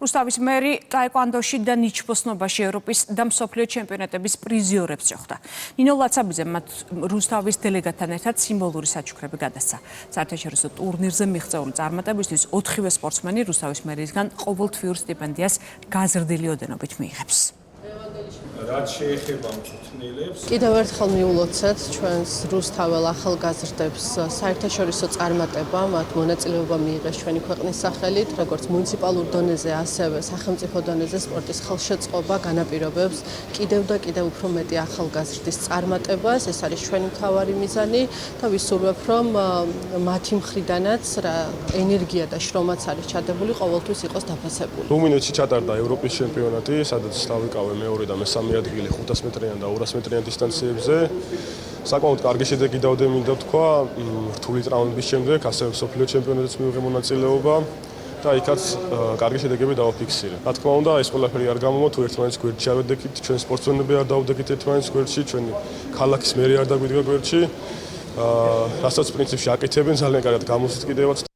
რუსთავის მერი ტაეკვანდოში და ნიჩბოსნობაში ევროპის და მსოფლიო ჩემპიონატების პრიზიორებს შეხვდა. ნინო ლაცაბიძე მათ რუსთავის დელეგატთან ერთად სიმბოლური საჩუქრები გადასცა. საერთაშორისო ტურნირზე მიღწეული წარმატებისთვის 4-ვე სპორტსმენი რუსთავის მერისგან ყოველთვიურ სტიპენდიას გაზრდილი ოდენობით მიიღებს. რაც შეეხება მწვრთნელებს, კიდევ ერთხელ მიულოცეთ ჩვენს რუსთაველ ახალგაზრდებს საერთაშორისო წარმატება, მათ მონაწილეობა მიიღეს ჩვენი ქვეყნის სახელით, როგორც მუნიციპალურ დონეზე, ასევე სახელმწიფო დონეზე სპორტის ხელშეწყობა განაპირობებს კიდევ და კიდევ უფრო მეტი ახალგაზრდის წარმატებას. ეს არის ჩვენი მთავარი მიზანი და ვისურვებ, რომ მათი მხრიდანაც რა ენერგია და შრომაც არის ჩადებული, ყოველთვის იყოს დაფასებული. რუმინეთში ჩატარდა ევროპის ჩემპიონატი, სადაც დავიკავე მეორე და მესამე ადგილი 500 მეტრიან და 200 მეტრიან დისტანციებზე. საკმაოდ კარგი შედეგი დავდე მინდა თქვა, რთული ტრაუმების შემდეგ, ასევე მსოფლიო ჩემპიონატიც მივიღე მონაწილეობა და იქაც კარგი შედეგები დავაფიქსირე. რა თქმა უნდა, ეს ყველაფერი არ გამოვა, თუ ერთმანეთს გვერდში არ ვდექით, ჩვენ სპორტსმენები არ დავდექით ერთმანეთს გვერდში, ჩვენი ქალაქის მერი არ დაგვიდგა გვერდში. რასაც პრინციპში აკეთებენ, ძალიან კარგად გამოსით კიდევაც.